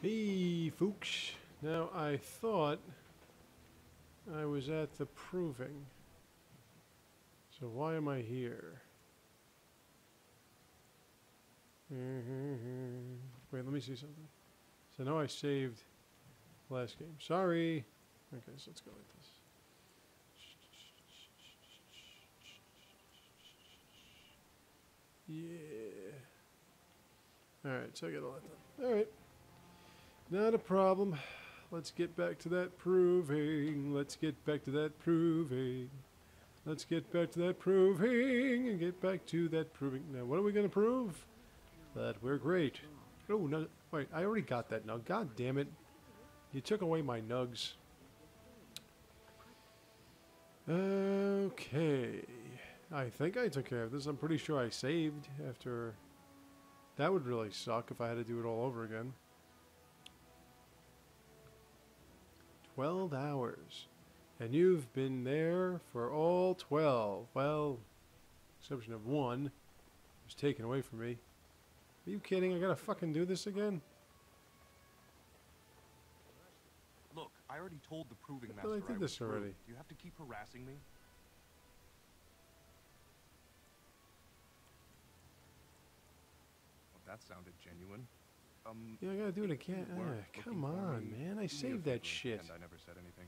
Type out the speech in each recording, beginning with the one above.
Hey, folks. Now, I thought I was at the proving. So why am I here? Wait, let me see something. So now I saved last game. Sorry. Okay, so let's go like this. Yeah. Alright, so I got all that done. Alright. Not a problem. Let's get back to that proving. Let's get back to that proving. Let's get back to that proving and get back to that proving. Now, what are we going to prove? That we're great. Oh, no. Wait, I already got that nug. God damn it. You took away my nugs. Okay. I think I took care of this. I'm pretty sure I saved after... That would really suck if I had to do it all over again. 12 hours. And you've been there for all 12. Well, exception of one. It was taken away from me. Are you kidding? I gotta fucking do this again? Look, I already told the proving I master thought I did this already. Do you have to keep harassing me? Well, that sounded genuine. Yeah, I gotta do it again. You weren't Come looking for on, me. man. I Do me a saved that favor, shit. And I never said anything.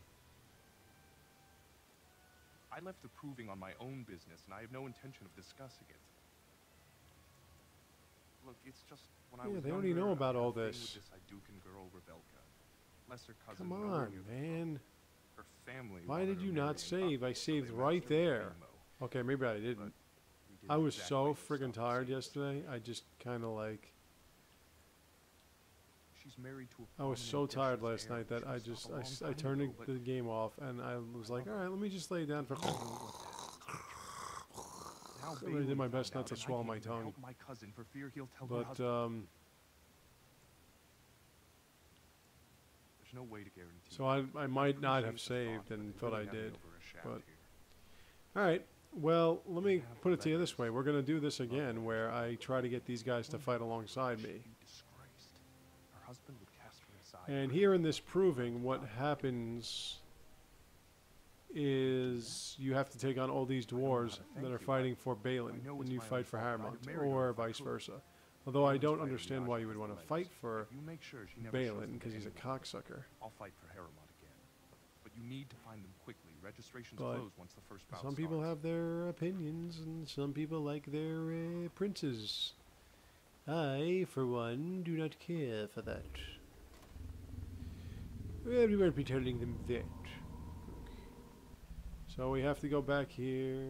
I left the proving on my own business, and I have no intention of discussing it. Look, it's just when I was they already know younger, about I had all a thing this. with this Idukan girl, Rebelka. Lesser cousin. Come nowhere on, near the front. man. Her family. Why wanted did her you married not save? I up, so saved they right left her with there. Remo. Okay, maybe I But didn't. we did I was exactly so the friggin' stuff tired the same. yesterday. I just kind of like... She's married to a I was so prominent tired Duchess last heir. night that She I was just... up a long I time turned ago, but the game off and I was like, alright, let me just lay down for... now I really did Bailey my found best not out, to and I swallow can't my even tongue. help my cousin for fear he'll tell her But, husband. There's no way to guarantee. so I might not have appreciate the saved thought, and but thought they I really have me did. over a shaft But here. alright, well, let me have put it to you this letters. way. We're going to do this again where I try to get these guys to fight alongside She'd me. be disgraced. Her husband would cast her aside. And for here him. in this proving, what happens is you have to take on all these dwarves that are fighting for Balin, and you fight for Harmont, or vice versa. Although I don't understand why you would want to fight for You make sure she never shows Balin, them to because he's a anyone. cocksucker. I'll fight for Harrimont again. But you need to find them quickly. Registration's But closed once the first bout Some people starts. have their opinions, and some people like their princes. I, for one, do not care for that. Well, we won't be telling them that. So we have to go back here.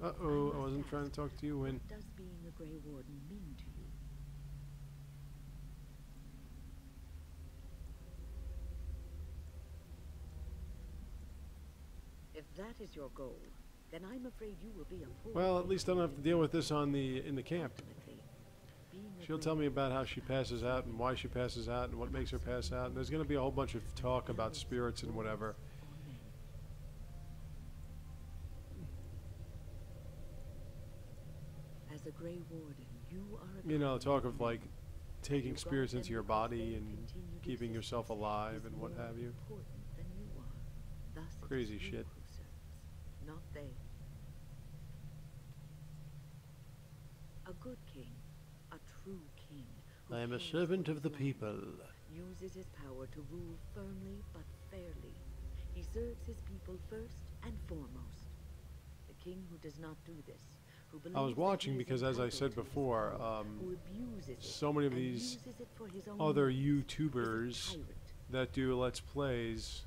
Uh-oh, I wasn't trying to talk to you when... What does being a Grey Warden mean to you? If that is your goal, then I'm afraid you will be a poor Well, at least I don't have to deal with this on in the camp. Ultimately, being a She'll Grey tell me Warden about how she passes out and why she passes out and what makes her pass out. And there's going to be a whole bunch of talk about spirits and whatever. As a Grey Warden, you are a You know, kind talk of like man. taking You guard spirits them into your because body their and continued keeping yourself existence alive is and what more have you. important than you are. Thus it is Crazy you shit. who serves, not they. A good king, a true king. who I am a cares servant for of the his people. land, uses his power to rule firmly but fairly. He serves his people first and foremost. The king who does not do this, who believes I was that watching he is because, as I entitled said to his before, power, who abuses it so many of and these uses it for his own other means, is a YouTubers tyrant. that do Let's Plays.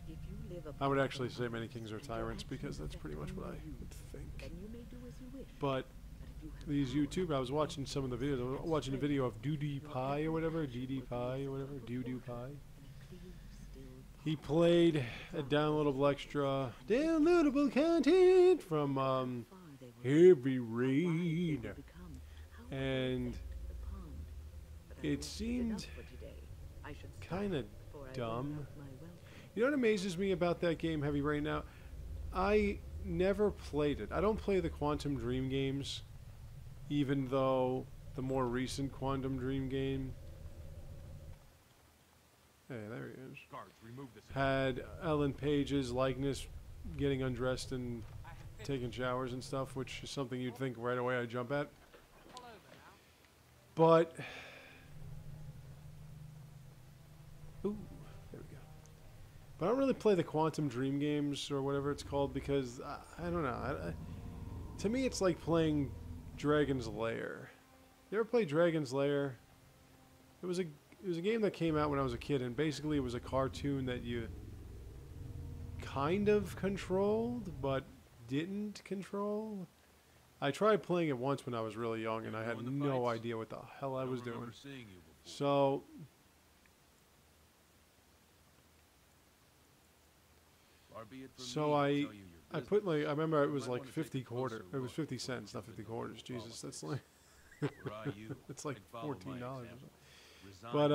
If you live I would above actually the say many laws kings are and your tyrants because actions that's pretty much affect what I only you, would think. then you may do as you wish. But if you have these power, YouTube, I was watching some of the videos. I was watching a video of Doodie Pie or whatever, DD Pie or whatever, Doodoo Pie. and a clear, still He played a downloadable extra, downloadable content from far they will Heavy how wide they Rain, will become, how it will and affect the pond. But I it won't speak enough seemed for today. I should stop kinda before I wear dumb. out my welcome. You know what amazes me about that game, Heavy Rain? Now, I never played it. I don't play the Quantum Dream games, even though the more recent Quantum Dream game, hey, there he is, Guards, remove this. had Ellen Page's likeness getting undressed and taking showers and stuff, which is something you'd think right away I'd jump at. But, ooh, there we go. But I don't really play the Quantum Dream games or whatever it's called because I don't know. To me, it's like playing Dragon's Lair. You ever play Dragon's Lair? It was a game that came out when I was a kid, and basically it was a cartoon that you kind of controlled, but didn't control. I tried playing it once when I was really young, and I had no idea what the hell I was doing. So, I put like, I remember it was like 50 quarter. It was 50 cents, not 50 quarters. Jesus, that's like, it's like $14 or something. But,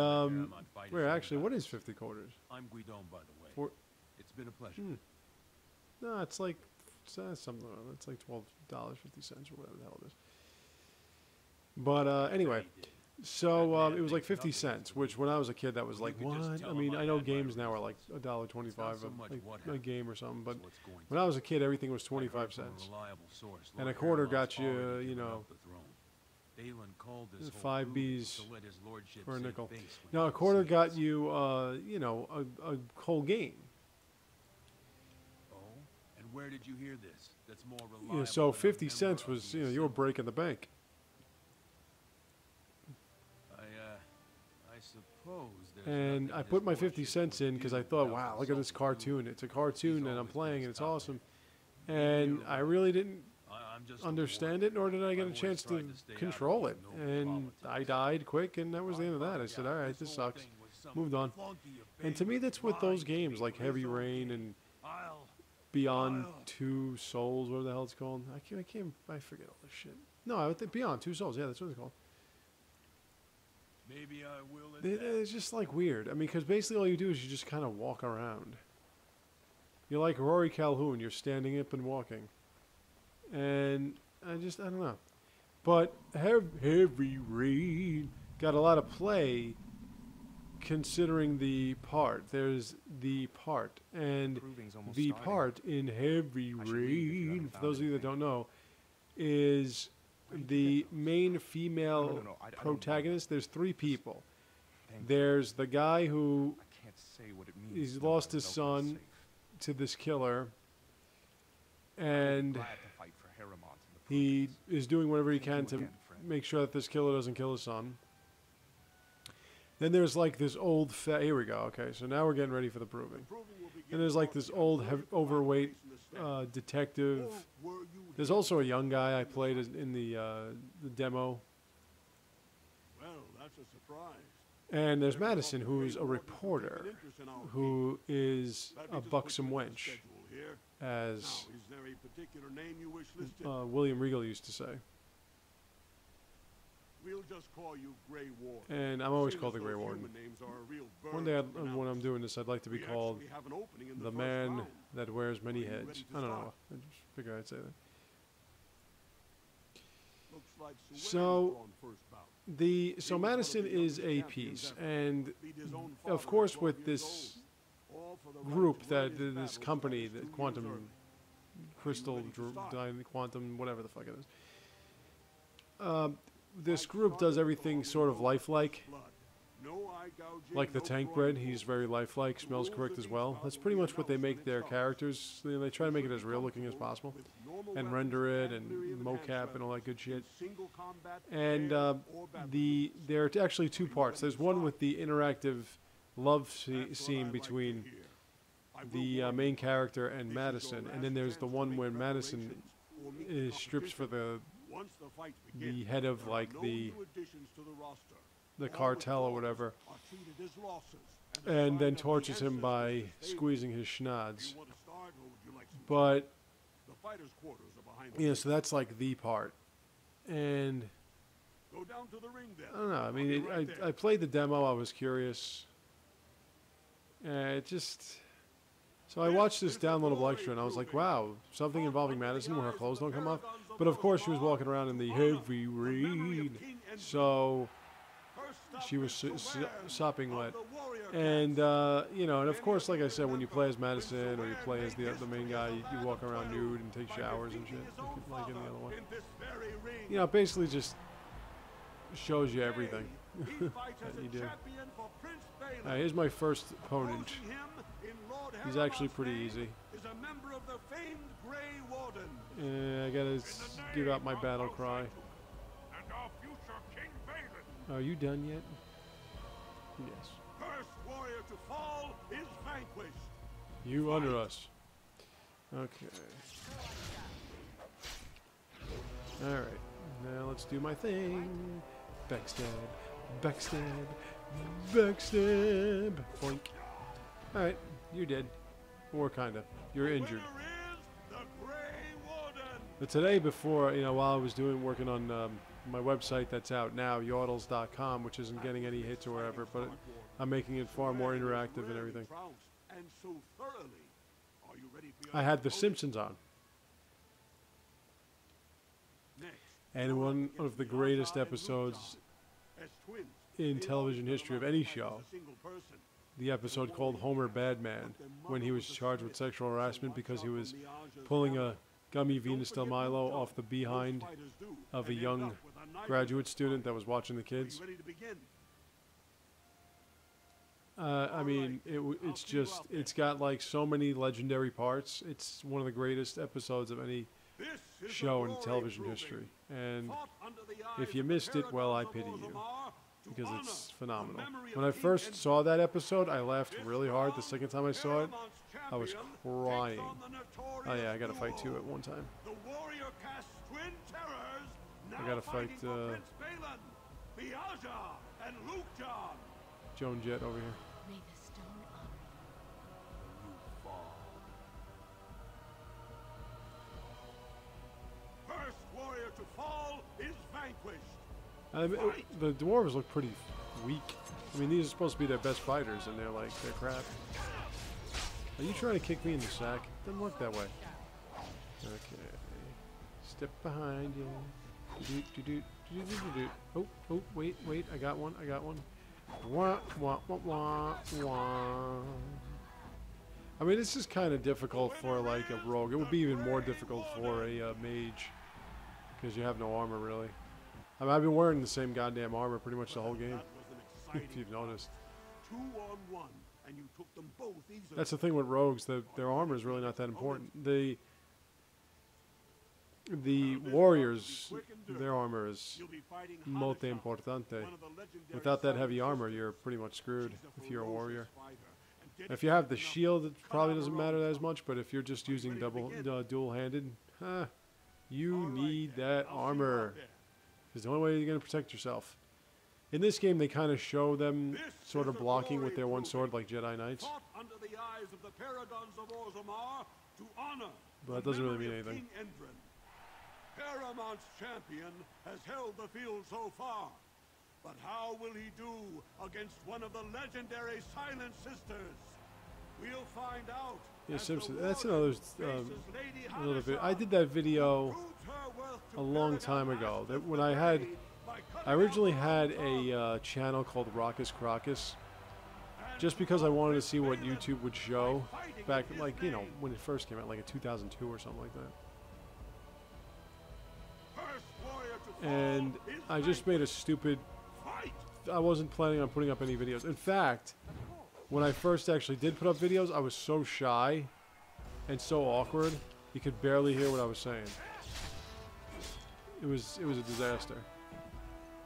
wait, actually, what is 50 quarters? I'm Guidon, by the way. It's been a pleasure. No, it's like, something, it's like $12.50 or whatever the hell it is. But, anyway, so, it was like 50 cents, which when I was a kid, that was like, what? I mean, I know games now are like $1.25 a game or something, but when I was a kid, everything was 25 cents. And a quarter got you, you know, 5 Bs for a nickel. Now, a quarter got you, you know, a whole game. Oh, and where did you hear this? That's more Yeah, so 50 cents was, you know, you were breaking the bank. I suppose there's And I put my 50 cents in because I thought, wow, look at this cartoon. It's a cartoon and I'm playing and it's awesome. And I really didn't understand it, nor did I get a chance to control it. And I died quick, and that was the end of that. I said, all right, this sucks. Moved on. And to me, that's with those games like Heavy Rain and Beyond Two Souls, whatever the hell it's called. I forget all this shit. No, I think Beyond Two Souls. Yeah, that's what it's called. Maybe I will. It's just like weird. I mean, because basically all you do is you just kind of walk around. You're like Rory Calhoun. You're standing up and walking. And I don't know. But Heavy Rain got a lot of play considering the part. There's the part. And the part in Heavy Rain, for those of you that don't know, is the main female protagonist. There's 3 people. There's the guy who he's lost his son to this killer, and he is doing whatever he can to make sure that this killer doesn't kill his son. Then there's like this old here we go. Okay, so now we're getting ready for the proving. And there's like this old overweight detective. There's also a young guy I played in the demo. Well, that's a surprise. And there's Madison, who's a reporter, who is a buxom wench, as William Regal used to say. We'll just call you Grey Warden. And I'm always called the Grey Warden. One day, when I'm doing this, I'd like to be called the man that wears many heads. I don't know. I just figured I'd say that. So Madison is a piece, and of course with this group, this company, the Quantum Crystal, Quantum, whatever the fuck it is. This group does everything sort of lifelike. Like the tank bread, he's very lifelike, smells correct as well. That's pretty much what they make their characters. They try to make it as real looking as possible. And render it and mocap and all that good shit. And there are actually 2 parts. There's one with the interactive love scene between the main character and Madison. And then there's the one where Madison strips for the head of like the cartel or whatever, and then tortures him by squeezing his schnods. But yeah, so that's like the part, and I don't know. I mean, I played the demo. I was curious. Some So I watched this downloadable extra, and I was like, wow, something involving Madison where her clothes don't come off. But of course, she was walking around in the heavy rain, so she was sopping wet. And, you know, and of course, like I said, when you play as Madison or you play as the main guy, you walk around nude and take showers and shit, like in the other one. You know, it basically just shows you everything that you do. Alright, here's my first opponent. He's actually pretty easy. I gotta give out my battle cry. Are you done yet? Yes. First warrior to fall is vanquished. You under us. Okay. Alright. Now let's do my thing. Backstab. Backstab. Backstab. Boink. Alright. You're dead. Or kinda. You're injured. But today, before, you know, while I was working on my website that's out now, yawdles.com, which isn't getting any hits or whatever, but I'm making it far more interactive and everything. I had The Simpsons on. And one of the greatest episodes in television history of any show, the episode called Homer Bad Man, when he was charged with sexual harassment because he was pulling a gummy Venus Del Milo off the behind of a young graduate student that was watching the kids. I mean, it's got like so many legendary parts. It's one of the greatest episodes of any show in television history. And if you missed it, well, I pity you, because it's phenomenal. When I first saw that episode, I laughed really hard. The second time I saw it, I was crying. Oh yeah, I gotta fight two at one time. I gotta fight Joan Jett over here. May the stone First warrior to fall is vanquished. I mean, the dwarves look pretty weak. I mean, these are supposed to be their best fighters, and they're crap. Are you trying to kick me in the sack? Doesn't work that way. Okay. Step behind you. Oh, wait, I got one. Wah, wah, wah, wah, wah. I mean, this is kind of difficult for like a rogue. It would be even more difficult for a mage, because you have no armor really. I mean, I've been wearing the same goddamn armor pretty much the whole game, if you've noticed. 2-on-1, and you took them both easily. That's the thing with rogues. Their armor is really not that important. The warriors, their armor is molto importante. Without that heavy armor, you're pretty much screwed if you're a warrior. If you have the shield, it probably doesn't matter as much, but if you're just using dual-handed, you need that armor. It's the only way you're going to protect yourself. In this game, they kind of show them sort of blocking with their one sword like Jedi Knights. But that doesn't really mean anything. Paramount's champion has held the field so far. But how will he do against one of the legendary Silent Sisters? We'll find out. Yeah, Simpson. That's another video. I did that video a long time ago. That when I originally had a channel called Raucous Crocus, just because I wanted to see what YouTube would show back, like, you know, when it first came out, like in 2002 or something like that. And I just made a stupid. I wasn't planning on putting up any videos. In fact, when I first actually did put up videos, I was so shy and so awkward, you could barely hear what I was saying. It was a disaster.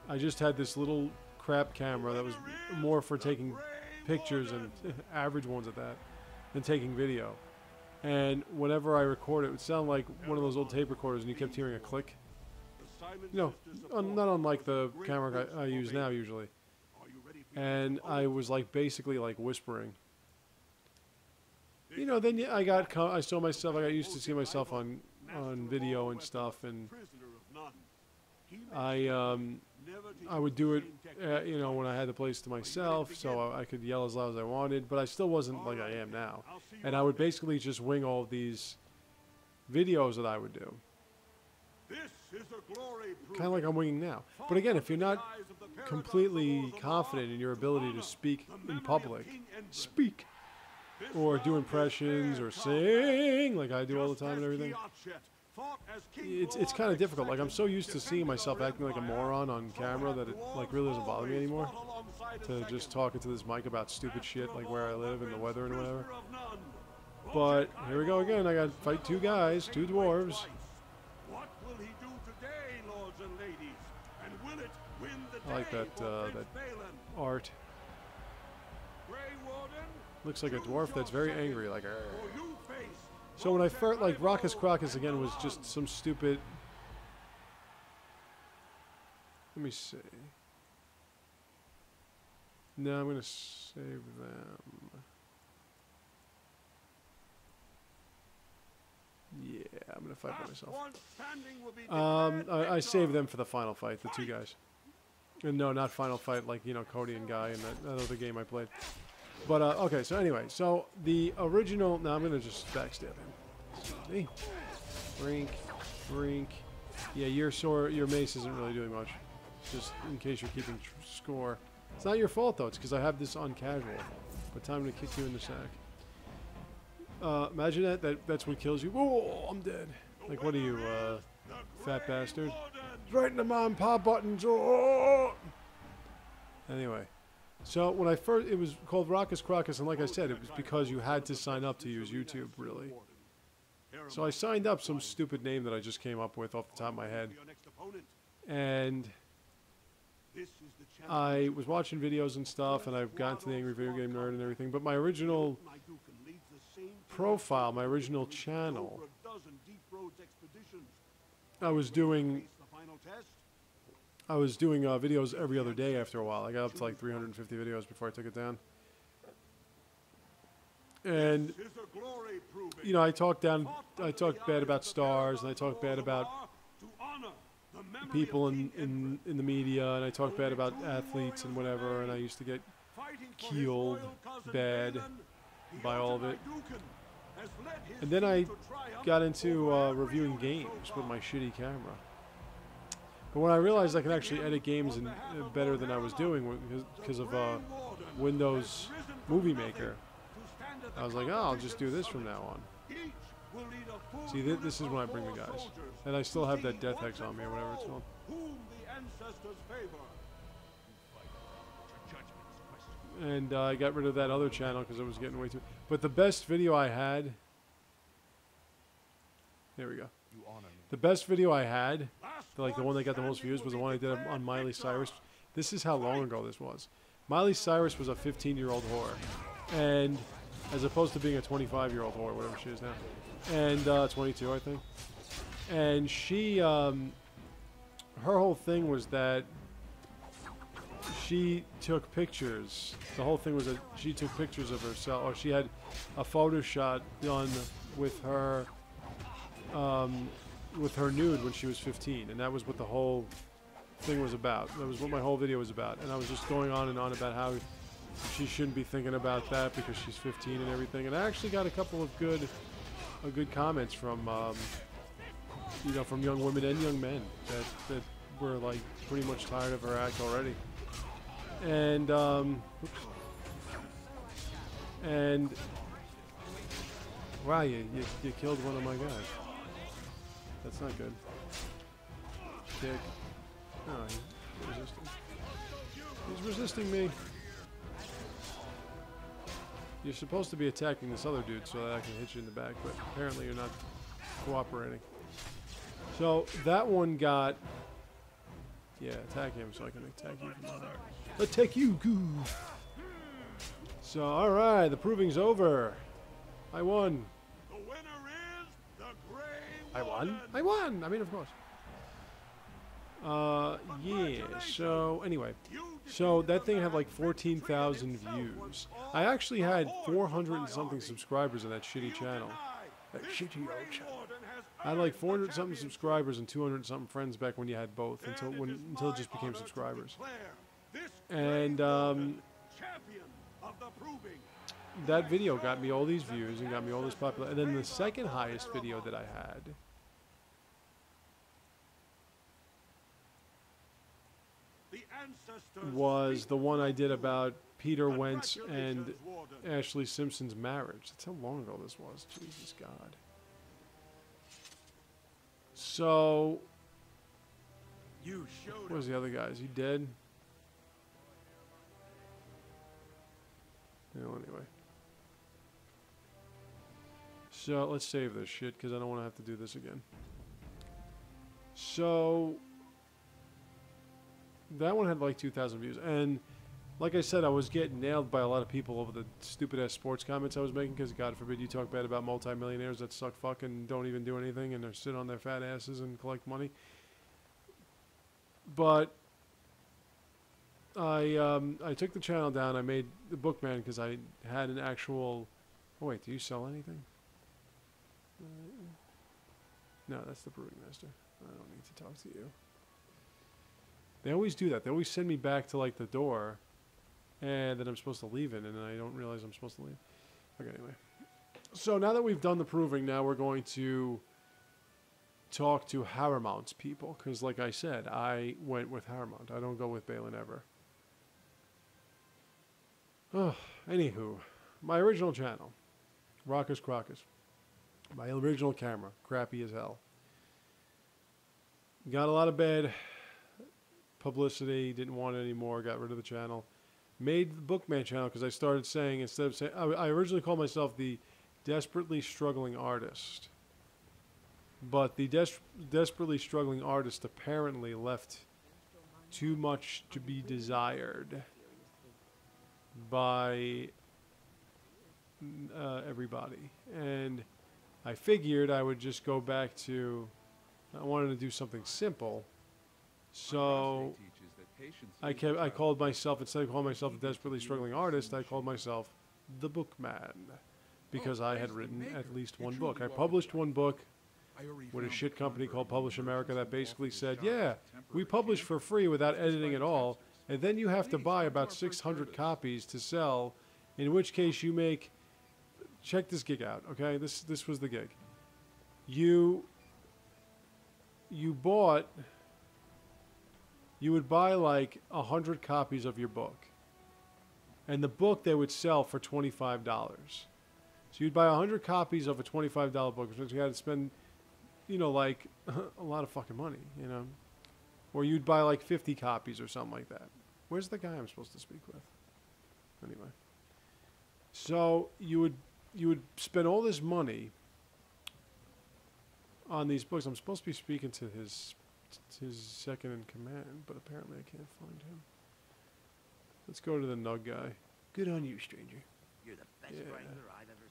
I just had this little crap camera that was more for taking pictures, and average ones at that, than taking video. And whenever I record it would sound like one of those old tape recorders, and you kept hearing a click. You know, not unlike the camera I use now usually. And I was like basically like whispering. You know, then I saw myself. I got used to see myself on video and stuff, and I I would do it, you know, when I had the place to myself, so I could yell as loud as I wanted, but I still wasn't like I am now. And I would basically just wing all of these videos that I would do. Kind of like I'm winging now. But again, if you're not completely confident in your ability to speak in public, speak, or do impressions, or sing, like I do all the time and everything, it's kind of difficult. Like, I'm so used to seeing myself acting like a moron on camera that it like really doesn't bother me anymore. To just talking to this mic about stupid shit like where I live and the weather and whatever. But here we go again. I got to fight two guys, two dwarves. What will he do today, lords and ladies? And will it win the I like that that art. Looks like a dwarf that's very angry, like. So when I first, like, Raucous Crocus again was just some stupid. Let me see. No, I'm gonna save them. Yeah, I'm gonna fight by myself. I saved them for the final fight, the two guys. And no, not final fight, like, you know, Cody and Guy and that other game I played. But, okay, so anyway, so the original, now I'm going to just backstab him. See? Brink, brink. Yeah, your mace isn't really doing much. Just in case you're keeping score. It's not your fault, though. It's because I have this on casual. But time to kick you in the sack. Imagine that's what kills you. Oh, I'm dead. Like, what are you, fat bastard? Right in the mom and pop buttons. Oh! Anyway. So when I first, it was called Raucous Crocus, and like I said, it was because you had to sign up to use YouTube, really. So I signed up some stupid name that I just came up with off the top of my head. And I was watching videos and stuff, and I've gotten to the Angry Video Game Nerd and everything, but my original profile, my original channel, I was doing videos every other day after a while. I got up to like 350 videos before I took it down. And, you know, I talked bad about stars, and I talked bad about people in the media, and I talked bad about athletes and whatever, and I used to get killed bad by all of it. And then I got into reviewing games with my shitty camera. But when I realized I could actually edit games better than I was doing because of Windows Movie Maker, I was like, oh, I'll just do this from now on. See, this is when I bring the guys. And I still have that Death Hex on me or whatever it's called. And I got rid of that other channel because it was getting way too... But the best video I had... There we go. The best video I had, like the one that got the most views, was the one I did on Miley Cyrus. This is how long ago this was. Miley Cyrus was a 15-year-old whore. And as opposed to being a 25-year-old whore, whatever she is now. And 22, I think. And she, her whole thing was that she took pictures. The whole thing was that she took pictures of herself, or she had a photo shot done with her nude when she was 15, and that was what the whole thing was about. That was what my whole video was about, and I was just going on and on about how she shouldn't be thinking about that because she's 15 and everything. And I actually got a couple of good comments from, you know, from young women and young men that were like pretty much tired of her act already. And wow, you killed one of my guys. That's not good. Kick. Oh, he's resisting. He's resisting me. You're supposed to be attacking this other dude so that I can hit you in the back, but apparently you're not cooperating. So that one got... Yeah, attack him so I can attack you from behind. Attack you, goof! So, alright, the proving's over. I won. The winner is the Grey I won? Warden. I won! I mean, of course. Yeah, so anyway. So that thing had like 14,000 views. I actually had 400 and something subscribers on that shitty channel. That This shitty old Grey channel. Warden has I had like earned the 400 something championship. subscribers and 200 something friends back when you had both Then until it is it my just became honor to subscribers. declare this And Grey Warden champion of the proving. that video got me all these views and got me all this popular. And then the second highest video that I had The ancestors was speak the one I of did you. about Peter Wentz and Congratulations, Warden. Ashley Simpson's marriage. That's how long ago this was. Jesus God. So, You showed where's the other guy? Is he dead? Well, anyway. So, let's save this shit because I don't want to have to do this again. So, that one had like 2,000 views. And like I said, I was getting nailed by a lot of people over the stupid-ass sports comments I was making because, God forbid, you talk bad about multimillionaires that suck fucking don't even do anything and they're sitting on their fat asses and collect money. But I took the channel down. I made the Bookman because I had an actual... Oh, wait, do you sell anything? No, that's the Brewing Master. I don't need to talk to you. They always do that. They always send me back to, like, the door and that I'm supposed to leave it, and I don't realize I'm supposed to leave. Okay, anyway. So now that we've done the proving, now we're going to talk to Harrowmount's people, because like I said, I went with Harrowmount. I don't go with Balin ever. Oh, anywho, my original channel, Raucous Crocus. My original camera, crappy as hell. Got a lot of bad publicity, didn't want it anymore, got rid of the channel. Made the Bookman channel because I started saying, instead of saying, I originally called myself the Desperately Struggling Artist. But the Desperately Struggling Artist apparently left too much to be desired by everybody. And I figured I would just go back to, I wanted to do something simple. So I called myself, instead of calling myself the Desperately Struggling Artist, I called myself the Bookman. Because I had written at least one book. I published one book with a shit company called Publish America that basically said, yeah, we publish for free without editing at all, and then you have to buy about 600 copies to sell, in which case you make, check this gig out, okay? This was the gig. You would buy like 100 copies of your book, and the book they would sell for $25. So you'd buy 100 copies of a $25 book, which you had to spend, you know, like a lot of fucking money, you know. Or you'd buy like 50 copies or something like that. Where's the guy I'm supposed to speak with? Anyway. So you would spend all this money on these books. I'm supposed to be speaking to his second in command, but apparently I can't find him. Let's go to the Nug guy. Good on you, stranger. You're the best Yeah. wrangler I've ever seen.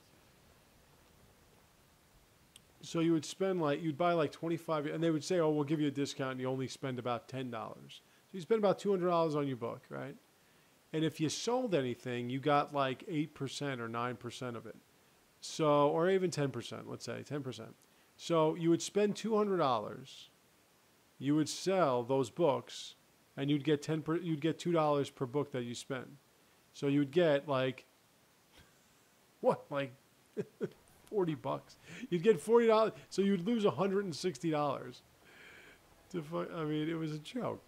So you would spend like, you'd buy like 25, and they would say, oh, we'll give you a discount, and you only spend about $10. So you spend about $200 on your book, right? And if you sold anything, you got like 8% or 9% of it. So, or even 10%, let's say 10%. So you would spend $200, you would sell those books, and you'd get you'd get $2 per book that you spend. So you would get like, what, like $40. You'd get $40, so you'd lose $160. I mean, it was a joke.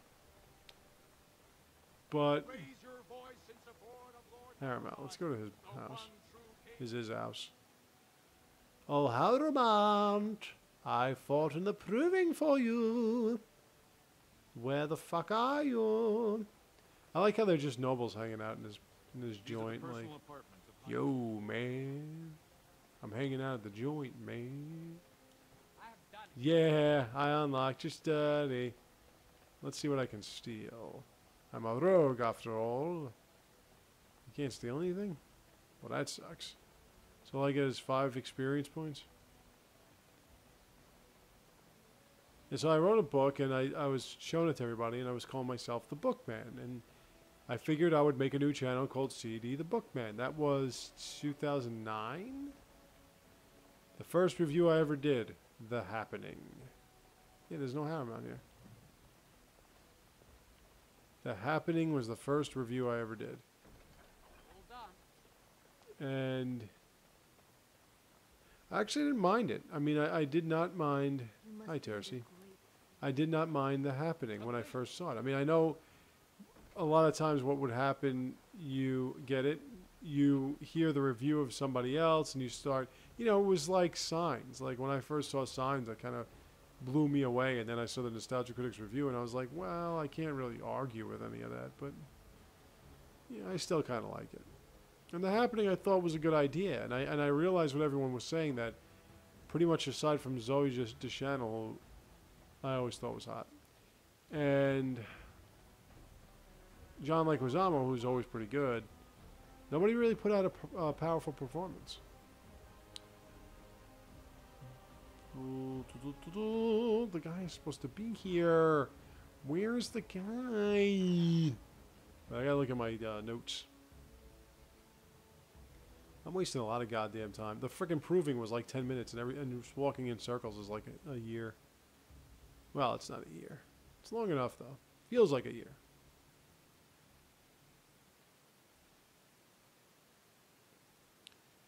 But Raise your voice in support of Lord Harrowmount, let's go to his the house. one true king. His house. Oh, Harrowmount, I fought in the proving for you. Where the fuck are you? I like how they're just nobles hanging out in his joint, like, yo, man. I'm hanging out at the joint, man. Yeah, I unlocked your study. Let's see what I can steal. I'm a rogue, after all. You can't steal anything? Well, that sucks. So all I get is 5 experience points? And so I wrote a book, and I was showing it to everybody, and I was calling myself the Bookman. And I figured I would make a new channel called CD the Bookman. That was 2009? The first review I ever did. The Happening. Yeah, there's no harem out here. The Happening was the first review I ever did. And I actually didn't mind it. I mean, I did not mind. You must Hi, be the Tercy. great- I did not mind The Happening when I first saw it. I mean, I know a lot of times what would happen, you get it, you hear the review of somebody else, and you start, you know, it was like Signs. Like when I first saw Signs, it kind of blew me away, and then I saw the Nostalgia Critics review, and I was like, well, I can't really argue with any of that, but yeah, I still kind of like it. And The Happening I thought was a good idea, and I realized what everyone was saying, that pretty much aside from Zoe Deschanel, who I always thought was hot, and John Leguizamo, who's always pretty good, nobody really put out a powerful performance. The guy is supposed to be here. Where's the guy? I gotta look at my notes. I'm wasting a lot of goddamn time. The frickin' proving was like 10 minutes, and just walking in circles is like a year. Well, it's not a year. It's long enough, though. Feels like a year.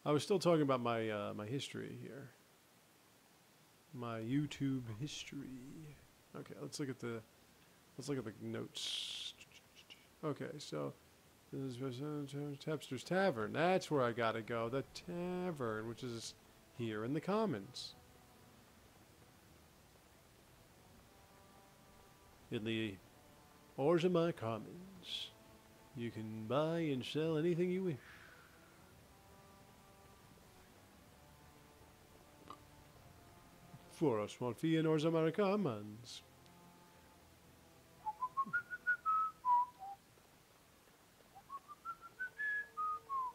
I was still talking about my my history here. My YouTube history. Okay, let's look at the notes. Okay, so this is Tapster's Tavern. That's where I gotta go. The tavern, which is here in the Commons. In the Orzammar Commons, you can buy and sell anything you wish. For a small fee in Orzammar Commons.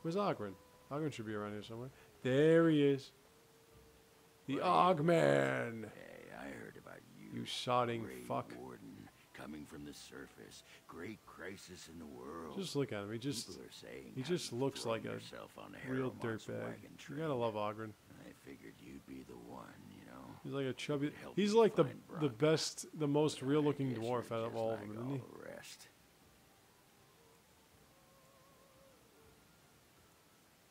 Where's Ogren? Ogren should be around here somewhere. There he is. The Ogman. Hey, I heard about you. You sodding Grey fuck. Warden, coming from the surface. Great crisis in the world. Just look at him. He just People are saying he how just you've looks thrown like a yourself on the real Harrowmont's dirtbag. wagon You train. gotta love Ogren. I figured you'd be the one, you know. He's like a chubby. Help He's me like the find the Bronco. best, the most real looking Guess dwarf you're out of just all of like them, isn't he? all the rest.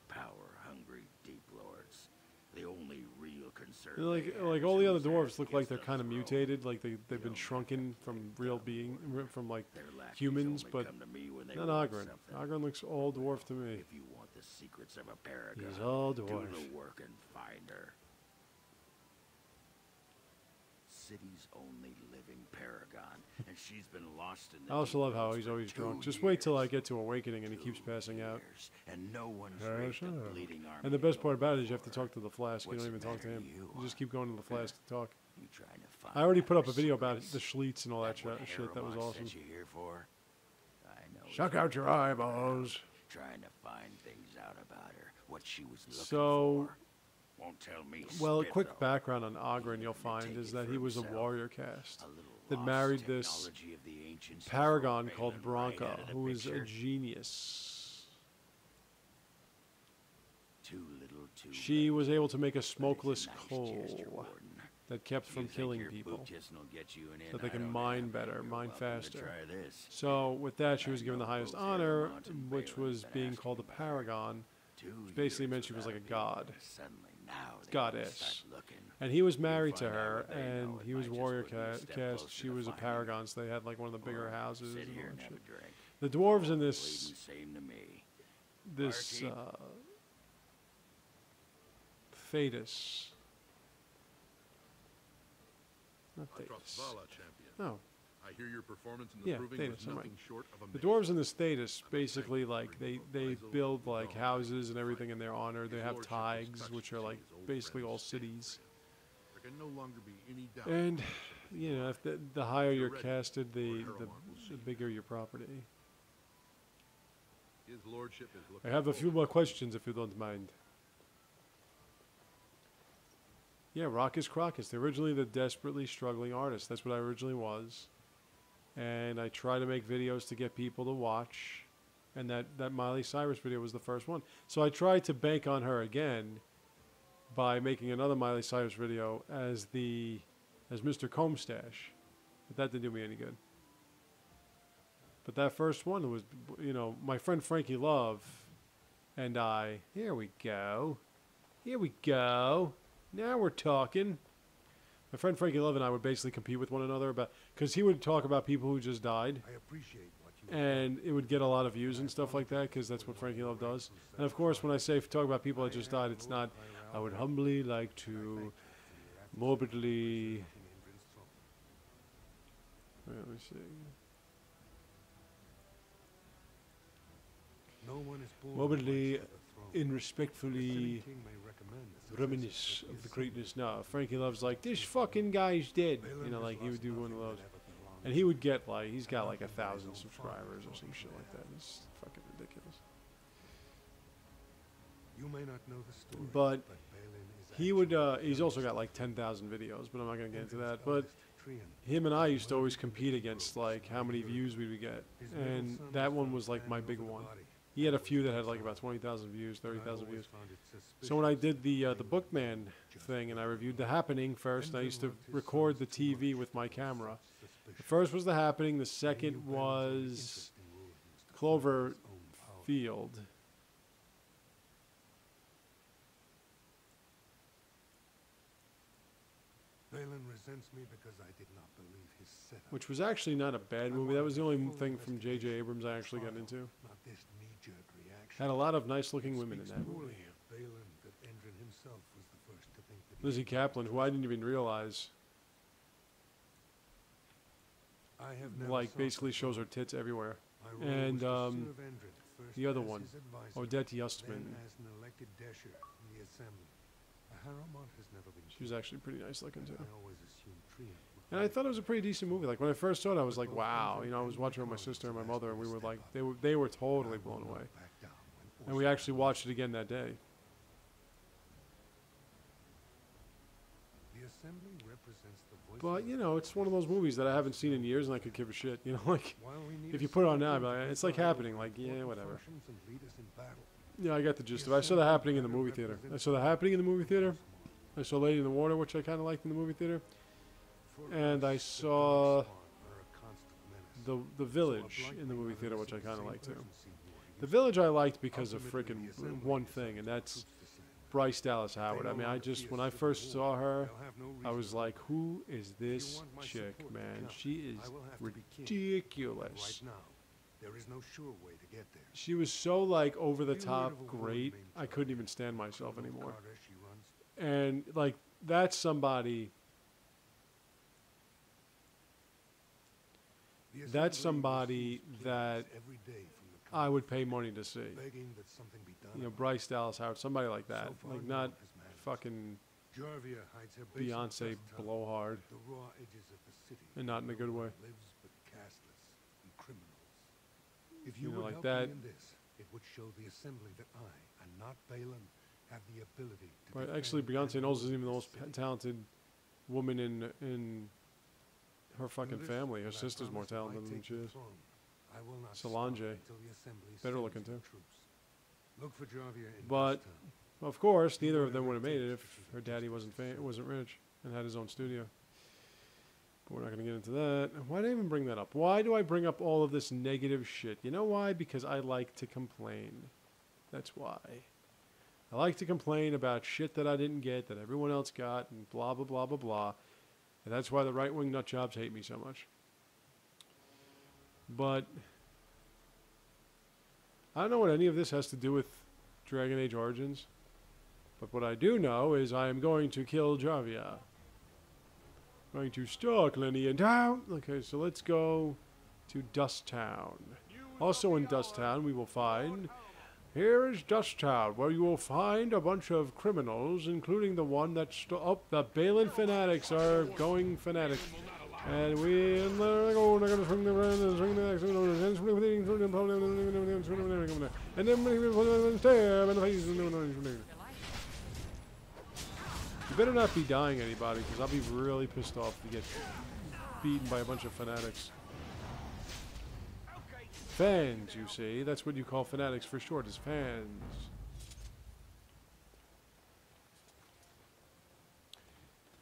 Power-hungry deep lords. The only real concern. They're like they have like is all the other who's dwarves look like against they're the kind of throne. mutated, like they've been don't shrunken have to from think real that being, from like Their lackeys humans, only but come to me when they not want Ogren. something. Ogren looks all dwarf to me. If you want the secrets of a paragon, He's all do dwarf. the work and find her. City's only living paragon, and she's been lost in the I also deep love how woods he's for always 2 drunk. Just wait till I years. get to Awakening and he keeps 2 passing out. years, and no one's Yes, raised a sir. bleeding army And the best part about it is you have to before. talk to the Flask. You What's don't even the talk to matter him. you, You just keep going to the Flask to talk. You trying to find I already put up our a video about secrets? the Schliets and all that what shit. That was Harrowmont awesome. sent you here for? I know. Suck you're out your eyeballs. Trying to find things out about her, what she was looking So, for. Won't tell me. well, a spit, quick though. background on Ogren you'll Take find it is that for he was a himself. warrior caste A little that lost married this technology of the ancients to paragon throw called Balin right Bronca, out of the who is a picture. genius. Too little, too She late. was able to make a But it's a smokeless nice gesture, coal Warden. that kept You from think killing your people. bootism will get you an that they in? I can don't mine have better, it. You're mine welcome to faster. try this. So with that, she was I given the know highest both honor, Harrowmont and which Balin was have been being asking called the about her. Paragon, 2 which basically years meant she was like a without god. being Suddenly, now they Goddess. start looking. and he was You'll married to find out her, what they know. and It he was might just warrior put you a step caste. closer She to was a finding paragon, so they had like one of the bigger Or houses sit and here all and that have shit. a drink. The dwarves in Bleeding this same to me. this Archie? Thetis. Not Thetis. Trustvala, champion. No. I hear your performance in the Yeah, proving Thetis, was I'm nothing right. short of The amazing. dwarves in this Thetis basically like they build like houses and everything in their honor. They have taigs, which are like basically all cities. There can no longer be any doubt. And you know, if the higher you're casted, the bigger your property. His lordship is I looking have a few forward more questions if you don't mind. Yeah, Rockus Crockus. They're originally the desperately struggling artist. That's what I originally was. And I try to make videos to get people to watch. And that Miley Cyrus video was the first one. So I tried to bank on her again. by making another Miley Cyrus video as Mr. Comestash. But that didn't do me any good. But that first one was, you know, my friend Frankie Love and I. Here we go. Here we go. Now we're talking. My friend Frankie Love and I would basically compete with one another about, because he would talk about people who just died, I appreciate what you and it would get a lot of views and stuff like that, because that's what Frankie Love does. And of course, when I say talk about people that just died, it's not, I would humbly like to morbidly, wait, let me see. No one is born Morbidly to the throne. and respectfully King may recommend the reminisce successors of the the greatness. No, Frankie Love's like, this fucking guy's dead. You know, like he would do one of those. And he would get like, he's got like 1,000 subscribers or some shit like that. It's fucking ridiculous. You may not know the story, But Balin is he would, he's also got like 10,000 videos, but I'm not going to get into that. But him and I used to always compete against like how many views we would get. And that one was like my big one. He had a few that had like about 20,000 views, 30,000 views. So when I did the Bookman thing and I reviewed The Happening first, I used to record the TV with my camera. The first was The Happening. The second was Cloverfield. Balin resents me because I did not believe his setup. Which was actually not a bad movie. That was the only thing from J.J. Abrams I actually got into. Not this knee-jerk reaction. Had a lot of nice looking women in Speaks that poorly movie. of Balin that Endrin himself was the first to think that Lizzie Kaplan, who I didn't even realize, I have never like sought basically the shows her throne. tits everywhere. My role And was to serve Endrin first the other as one, his advisor, Odette then Yustman. as an elected Desher in the assembly. Harrowmont has never been She was actually pretty nice looking too. I always assumed Trian would And I fight. thought it was a pretty decent movie. Like when I first saw it, I was like, wow. You know, I was watching it with my sister and my mother, and we were like, they were totally blown away. Back down when And we actually watched it again that day. the assembly represents the voice But of you know, it's one of those movies that I haven't seen in years, and I could give a shit. You know, like While we need if a you put it on single now, I'd be group like, to it's like decide Happening. over Like, yeah, important whatever. functions and lead us in battle. Yeah, I got the gist of it. I saw The Happening in the movie theater. I saw The Happening in the movie theater. I saw Lady in the Water, which I kind of liked in the movie theater. For And us, I the saw Darkspawn are a constant menace. The So a Village blight in the might movie not theater, have which I seen the kind of same liked too. urgency war The used. Village I liked because of Ultimately, freaking the assembly one is thing, and that's troops to send. Bryce Dallas Howard. They I no mean, I longer just fear when I civil first saw war. her, They'll have no I reason was to. like, who is If you this want my chick, support to man? count, She is I will have to be king. ridiculous. Right now, there is no sure way to get there. She was so like over the Be top aware of a woman great, named I couldn't even stand myself Colonel anymore. Carter, she runs. And like that's somebody. The That's assembly somebody receives that pleas every day from the I would country, pay money to see. begging that something be done. You know, about Bryce Dallas Howard, somebody like it. that, So far, like no not one has managed. fucking Jarvia hides her base in Beyonce Dust Town, blowhard, the raw edges of the city, and not in a where good no way. one lives but casteless and criminals. If You you, know, would like help that. me in this, it would show the assembly that I, and not Balin, have the ability to Right, defend actually, and Beyonce rule Knowles isn't even the this most city. talented woman in her fucking In this, family. Her that I sister's more promise if I talented than take she the is. throne, I will not Solange, stop until the assembly better sends looking the too. troops. Look for Jarvia in But Dust Town. of course, neither of them would have made it if her daddy wasn't rich and had his own studio. But we're not going to get into that. Why did I even bring that up? Why do I bring up all of this negative shit? You know why? Because I like to complain. That's why. I like to complain about shit that I didn't get, that everyone else got, and blah, blah, blah, blah, blah. And that's why the right-wing nutjobs hate me so much. But I don't know what any of this has to do with Dragon Age Origins. But what I do know is I am going to kill Jarvia. Going to stalk Lenny and down. Okay, so let's go to Dust Town. Also in Dust Town, we will find... Here is Dust Town, where you will find a bunch of criminals, including the one that... Oh, the Balin fanatics are going fanatic. And we... And then... You better not be dying anybody, because I'll be really pissed off if you get beaten by a bunch of fanatics. Fans, you see. That's what you call fanatics for short, is fans.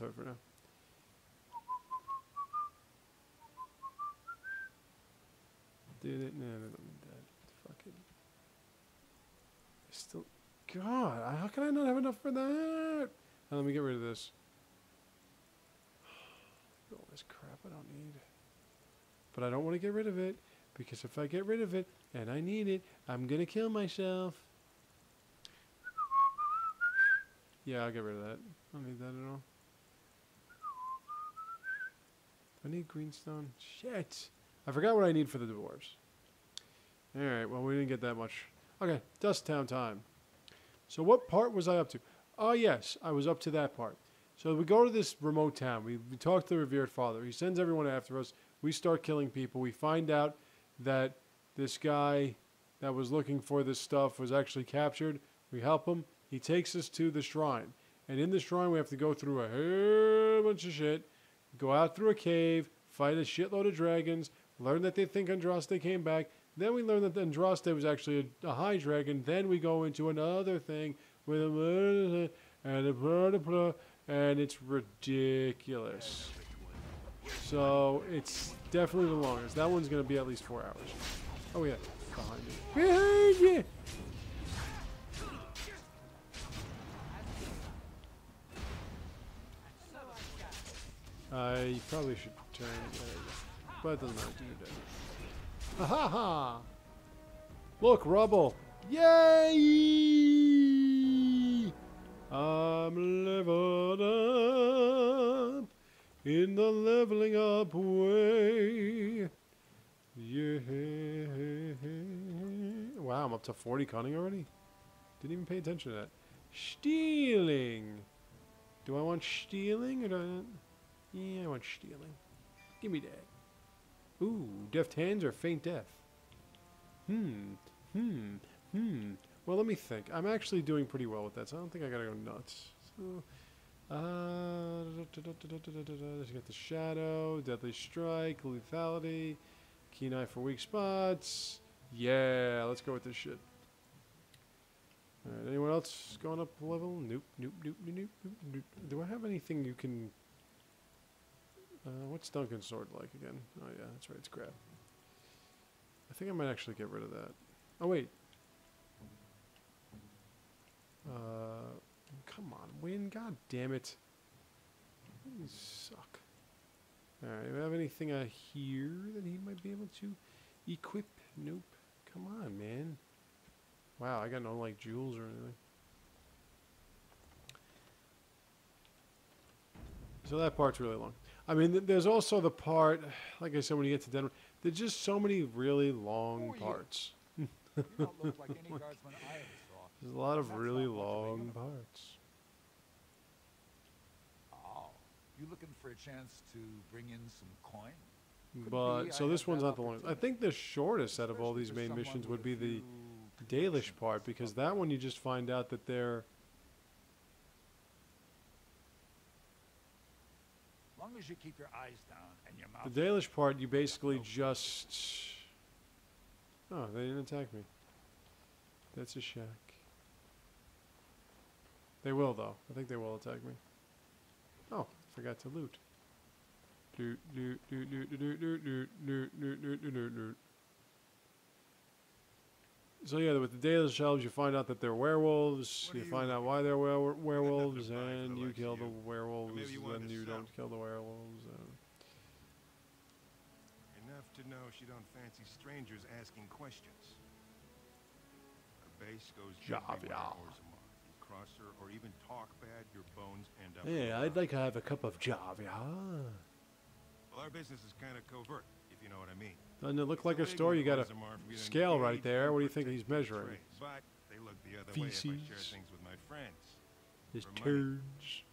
Toad for now. Did it? No, I don't need that. Fuck it. Still, God, how can I not have enough for that? Now, let me get rid of this. All this crap I don't need. But I don't want to get rid of it, because if I get rid of it and I need it, I'm gonna kill myself. Yeah, I'll get rid of that. I don't need that at all. Do I need greenstone? Shit! I forgot what I need for the dwarves. Alright, well, we didn't get that much. Okay, Dust Town time. So what part was I up to? Oh, yes, I was up to that part. So we go to this remote town. We talk to the revered father. He sends everyone after us. We start killing people. We find out that this guy that was looking for this stuff was actually captured. We help him. He takes us to the shrine. And in the shrine, we have to go through a whole bunch of shit. Go out through a cave, fight a shitload of dragons, learn that they think Andraste came back. Then we learn that Andraste was actually a high dragon. Then we go into another thing with a and it's ridiculous. So it's definitely the longest. That one's going to be at least 4 hours. Oh yeah, behind you. Behind you! I probably should turn but it doesn't matter. You're dead. Ha ha ha! Look, rubble! Yay! I'm leveled up in the leveling up way. Yeah. Wow, I'm up to 40 cunning already? Didn't even pay attention to that. Stealing! Do I want stealing or do I not? Yeah, I want stealing. Give me that. Ooh, deft hands or faint death? Well, let me think. I'm actually doing pretty well with that, so I don't think I gotta go nuts. So, let's get the shadow, deadly strike, lethality, keen eye for weak spots. Yeah, let's go with this shit. All right, anyone else going up level? Nope, nope, nope, nope, nope, nope. Do I have anything you can? What's Duncan's sword like again? Oh yeah, that's right, it's crap. I think I might actually get rid of that. Oh wait. Come on, win! God damn it! You suck. All right, do I have anything here that he might be able to equip? Nope. Come on, man. Wow, I got no like jewels or anything. So that part's really long. I mean, there's also the part, like I said, when you get to Denver, there's just so many really long parts. You don't look like any guardsman I ever saw. There's a lot of That's really not much of a long uniform. parts. Oh, you looking for a chance to bring in some coin? Could But, be so I this have one's that not the longest. I opportunity. think the shortest out of all Especially these for main someone missions with would be a the few Dalish connections part, because up that there. one you just find out that they're... As long as you keep your eyes down and your mouth. The Dalish part, you basically just... Oh, they didn't attack me. That's a shack. They will, though. I think they will attack me. Oh, forgot to loot. Loot, loot, loot, loot, loot, loot, loot, loot, loot, loot, loot, loot. So yeah, with the Dalish elves, you find out that they're werewolves. What You do you find out want? why they're werewolves, Nothing to and buy you for the kill likes the of you. werewolves, maybe you wanted then to you sell. don't kill the werewolves. Enough to know she don't fancy strangers asking questions. Her base goes Javia. everywhere, Orzammar. You cross her or even talk bad, your bones end up. Yeah, I'd like to have a cup of Javia. Well, our business is kind of covert, if you know what I mean. Doesn't it look like a Big store? You got a Orzammar for you to scale right engage there. and What do you think protect he's your measuring? trade. But they look the other way if I share Feces. things with my friends. His For money. turds.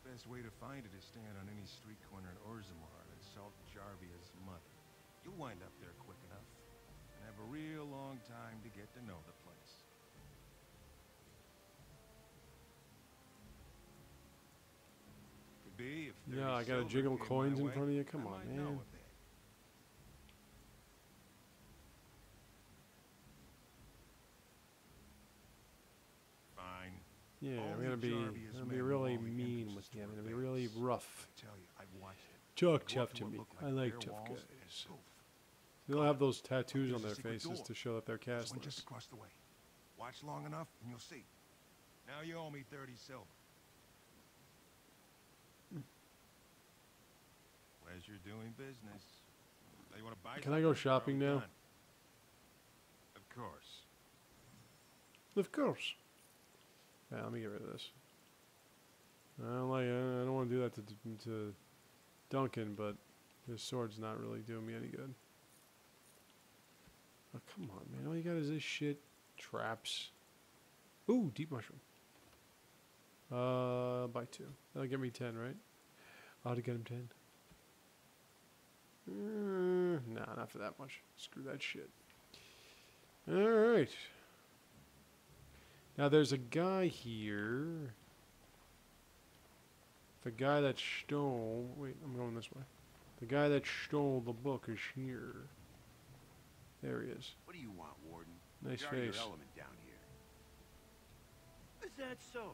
Best way to find it is stand on any street corner in Orzammar and insult Jarvia's mother. You'll wind up there quick enough and have a real long time to get to know the place. Could be if Yeah, I 30 gotta silver jiggle came my coins in way, front of you. I Come on, might know man. a bit. Fine. Yeah, I'm Only gonna be Jarvia's men really will only mean enter with you. I'm Sister gonna be really Base. rough. I tell you, I've watched it. Talk They tough walk to what me. look I like bare tough walls guys. and poof. They don't have those tattoos There's on a their secret faces door. to show that they're There's one just castless. across the way. Watch long enough and you'll see. Now you owe me 30 silver. Pleasure doing business. Now you want to buy Can I go something? shopping We're now? done. Of course. Of course. Yeah, let me get rid of this. I don't want to do that to Duncan, but his sword's not really doing me any good. Oh, come on, man. All you got is this shit. Traps. Ooh, deep mushroom. Buy 2. That'll get me 10, right? I ought to get him 10. Nah, not for that much. Screw that shit. Alright. Now there's a guy here. The guy that stole... Wait, I'm going this way. The guy that stole the book is here. There he is. What do you want, Warden? Nice You're face. your element down here. Is that so?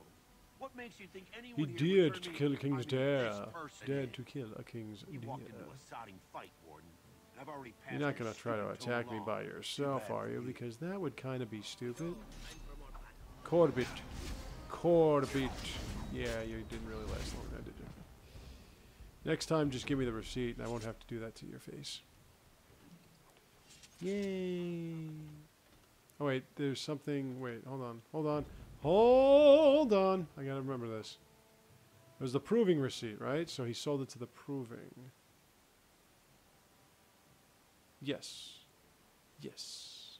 What makes you think He anyone here dared would to turn me- kill a I king's mean, dare. this person Dared did? to kill a king's You deer. walked into a sodding fight, Warden. And I've already passed You're not the going to try to stupid attack me law. by Too yourself, bad are for you? Because that would kind of be stupid. Time for more battle. Corbett. Corbett. Yeah, you didn't really last long, now, did you? Next time, just give me the receipt, and I won't have to do that to your face. Yay. Oh, wait, there's something... Wait, hold on. Hold on. Hold on. I gotta remember this. It was the proving receipt, right? So he sold it to the proving. Yes. Yes.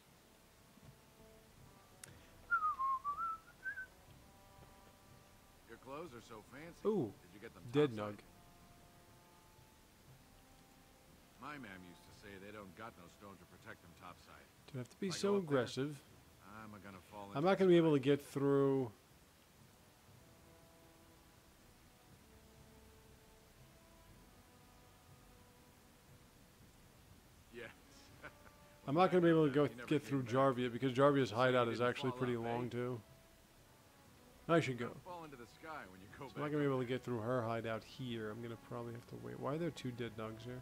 Your clothes are so fancy. Ooh, Did you get them dead topside? nug. My ma'am used to say they don't got no stone to protect them topside. Do I have to be If I so go up there, aggressive? I'm gonna fall I'm into not the going to be sky. able to get through... Yes. I'm not going to be able to go He never get came through back. Jarvia because Jarvia's So you hideout is didn't actually fall pretty up, long eh? too. I should go. You're gonna fall into the sky when you go So I'm not back going to be up able to there. get through her hideout here. I'm going to probably have to wait. Why are there 2 dead nugs here?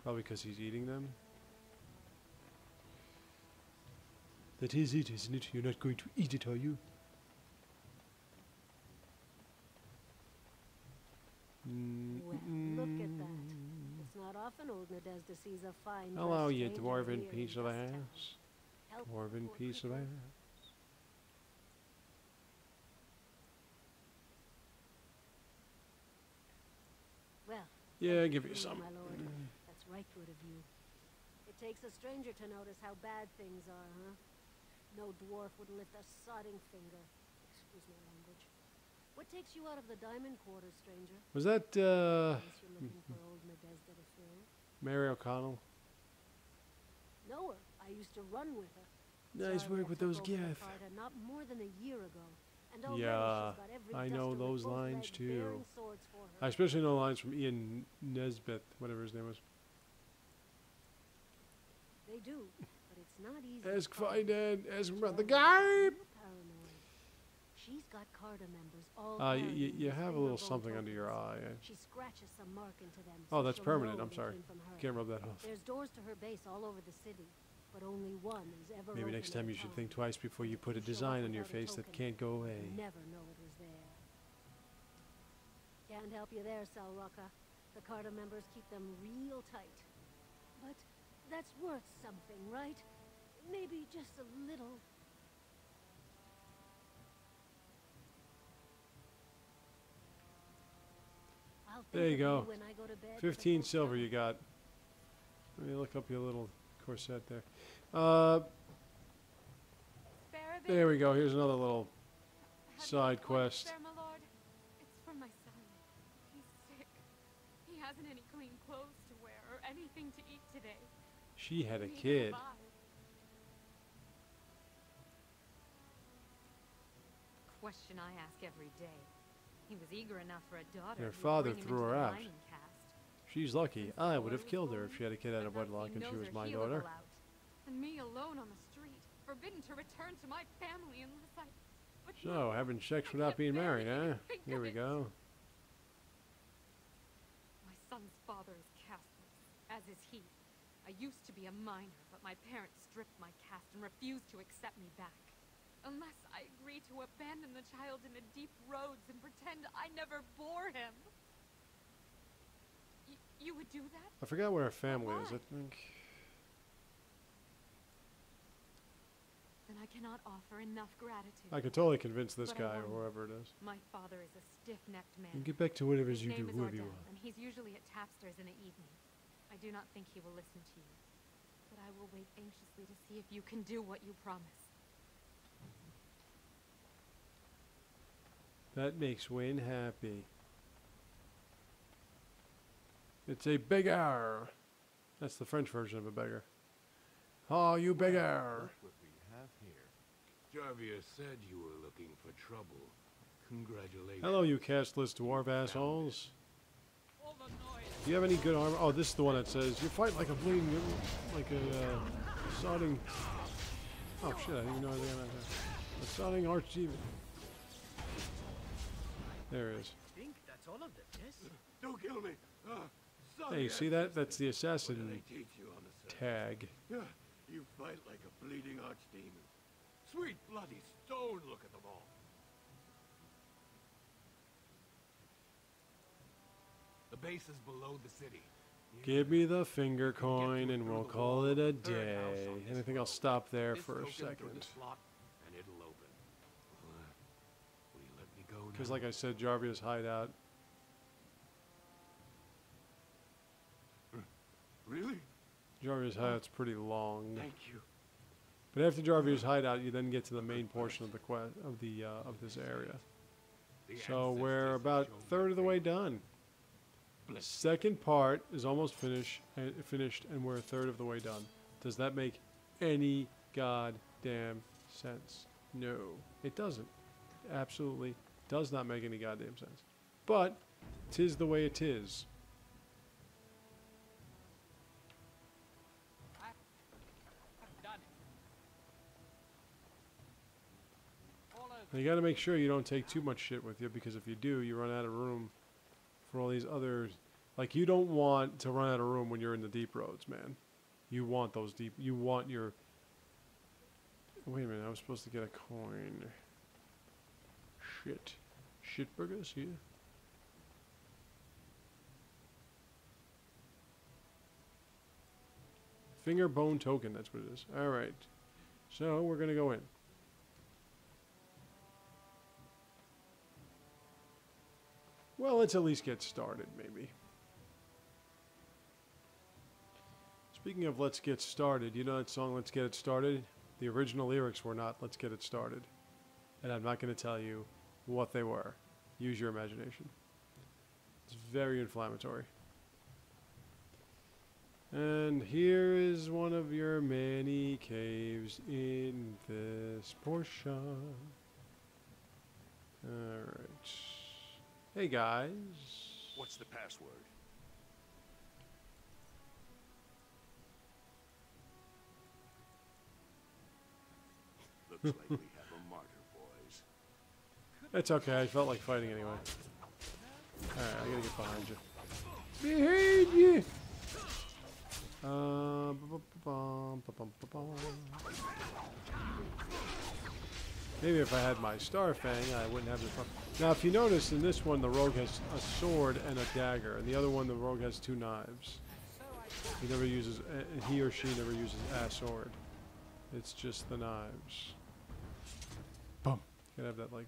Probably because he's eating them. That is it, isn't it? You're not going to eat it, are you? Well, look at that. It's not often old Nadezda sees a fine Hello, dressed you stranger dwarven here in piece of this town. ass. Help Dwarven poor piece of people. ass. Well, Yeah, thank give you for some. my lord. That's right good of you. It takes a stranger to notice how bad things are, huh? No dwarf would lift a sodding finger. Excuse my language. What takes you out of the diamond quarters, stranger? Was that, Unless you're looking for old Nadezda to fill. Mary O'Connell? Know her. I used to run with her. Nice Zarya work with took those over the gif. Carter not more than a year ago. And already Yeah, she's got every I know duster with those both lines legs too. bearing swords for her. I especially know lines from Ian Nesbeth, whatever his name was. They do, but it's not easy. to Ask find. Fided, ask about the Zarya's guy. real paranoid. She's got Carter members all You around have a and little her something gold under your tokens. eye. She scratches some mark into them. Oh, so that's she'll permanent. know I'm they sorry. came from her. Can't rub that off. There's doors to her base all over the city, but only one is ever Maybe open next at time a you should time. think twice before you If put a show up design on your without a face that token, can't go away. you'll never know it was there. Can't help you there, Salraka. The Carter members keep them real tight. But that's worth something, right? Maybe just a little. I'll think There you of go. when I go to bed, 15 but silver don't you got. Let me look up your little corset there. There we go. Here's another little side quest. There, my lord. It's for my son. He's sick. He hasn't any clean clothes to wear or anything to eat today. She had a Neither kid. have I. Question I ask every day. He was eager enough for a daughter. Her who'd father bring him threw into her the out. diamond cast. She's lucky. Since I the would have boy was killed her born, if she had a kid out of but now wedlock he and she knows was her my heel will daughter. out. And me alone on the street, forbidden to return to my family unless I But So, no, having sex I without can't being bear married, to huh? even think Here of we it. go. My son's father is casteless, as is he. I used to be a minor, but my parents stripped my caste and refused to accept me back. Unless I agree to abandon the child in the deep roads and pretend I never bore him. You would do that? I forgot where her family is, I why? think. Then I cannot offer enough gratitude. I could totally convince this But I guy or won't. whoever it is. My father is a stiff-necked man. And get back to whatever His you do, name is whoever you Ordell, are. and he's usually at Tapsters in the evening. I do not think he will listen to you. But I will wait anxiously to see if you can do what you promise. That makes Wayne happy. It's a beggar. That's the French version of a beggar. Oh, you beggar. Look what we have here. Jarvia said you were looking for trouble. Congratulations. Hello, you castless dwarf assholes. Do you have any good armor? Oh, this is the one that says, you fight like a bleeding, like a sodding... Oh shit, I didn't even know anything about that. A sodding archdemon. There it is. I think that's all of them, yes? Don't kill me. Hey, see that? That's the What did assassin they teach you on the surface? tag. Yeah, you fight like a bleeding archdemon. Sweet bloody stone, look at them all. The base is below the city. Give me the finger coin and we'll call it a day. And I think I'll stop there This for a token through second. this lock, and it'll open. Will you let me go now? Because like I said, Jarvia's hideout. Really? Jarvia's hideout's pretty long. Thank you. But after Jarvia's hideout, you then get to the main portion of the quest of this area. So we're about a third of the way done. The second part is almost finished, and we're a third of the way done. Does that make any goddamn sense? No, it doesn't. Absolutely does not make any goddamn sense. But 'tis the way it is. You got to make sure you don't take too much shit with you, because if you do, you run out of room for all these others. Like, you don't want to run out of room when you're in the deep roads, man. You want those deep... You want your... Wait a minute, I was supposed to get a coin. Shit. Shitburgers, yeah. Finger bone token, that's what it is. Alright. So, we're going to go in. Well, let's at least get started, maybe. Speaking of let's get started, you know that song, Let's Get It Started? The original lyrics were not Let's Get It Started. And I'm not going to tell you what they were. Use your imagination. It's very inflammatory. And here is one of your many caves in this portion. Alright. Hey guys. What's the password? Looks like we have a martyr, boys. It's okay, I felt like fighting anyway. Alright, I gotta get behind you. Behind you! Maybe if I had my Star Fang, I wouldn't have this problem. Now, if you notice, in this one, the rogue has a sword and a dagger. And the other one, the rogue has 2 knives. He never uses, he or she never uses a sword. It's just the knives. Boom. You gotta have that, like,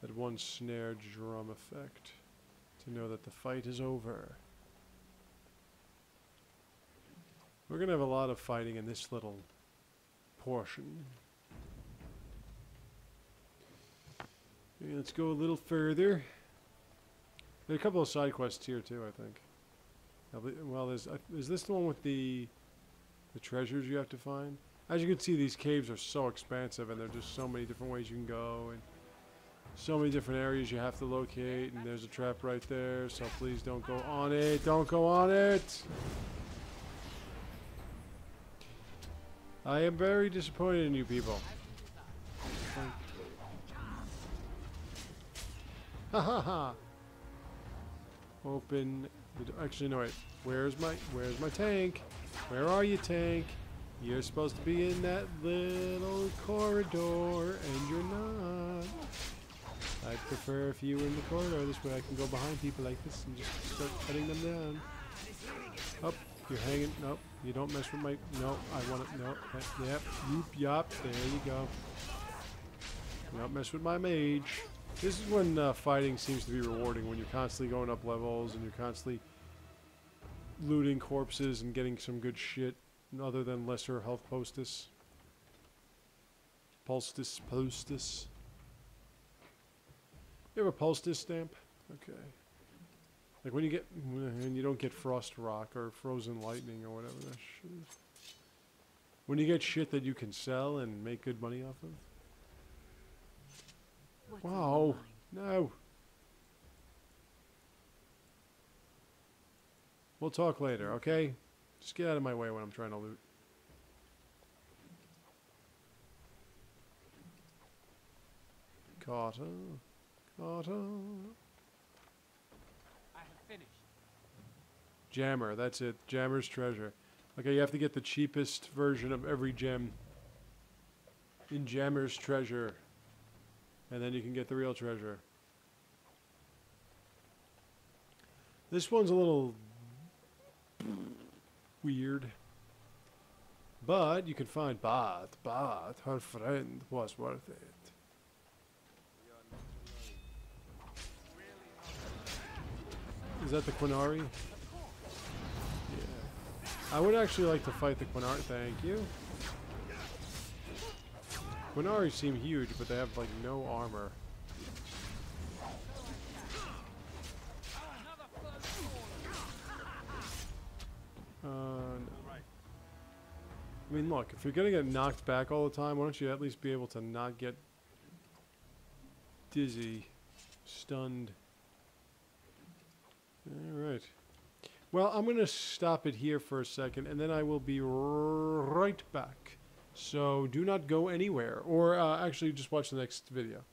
that one snare drum effect to know that the fight is over. We're gonna have a lot of fighting in this little portion. Okay, let's go a little further. There are a couple of side quests here too, I think. Well, is this the one with the treasures you have to find? As you can see, these caves are so expansive, and there are just so many different ways you can go, and so many different areas you have to locate, and there's a trap right there, so please don't go on it. Don't go on it! I am very disappointed in you people. flank. Ha ha ha! Open the door. Actually, no, wait. Where's my tank? Where are you, tank? You're supposed to be in that little corridor, and you're not. I'd prefer if you were in the corridor. This way I can go behind people like this and just start cutting them down. Oh, you're hanging. Nope, you don't mess with my... No, I want it. No, yep, yoop, yop. There you go. You don't mess with my mage. This is when fighting seems to be rewarding, when you're constantly going up levels and you're constantly looting corpses and getting some good shit other than lesser health postus. Postus. You have a poultice stamp? Okay. Like when you get, and you don't get frost rock or frozen lightning or whatever that shit is. When you get shit that you can sell and make good money off of. What's Wow. No. We'll talk later, okay? Just get out of my way when I'm trying to loot. Carter. Carter. I have finished. Jammer, that's it. Jammer's treasure. Okay, you have to get the cheapest version of every gem in Jammer's treasure. And then you can get the real treasure. This one's a little weird. But you can find but her friend was worth it. Is that the Quinari? Yeah. I would actually like to fight the Quinari. Thank you. Quinari seem huge, but they have like no armor. No. I mean, look, if you're gonna get knocked back all the time, why don't you at least be able to not get dizzy, stunned? Alright. Well, I'm going to stop it here for a second, and then I will be right back. So do not go anywhere, or actually just watch the next video.